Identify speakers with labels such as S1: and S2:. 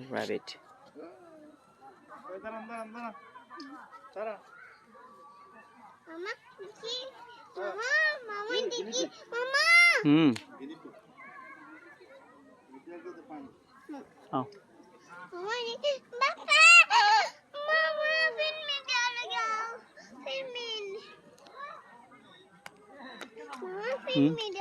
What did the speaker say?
S1: rabbit.
S2: Mama, Diki. Mama, Mama, Diki. Mama.
S1: Oh.
S2: Mama, Diki. Papa. Mama, pin me down. Pin me. Mama, pin me down.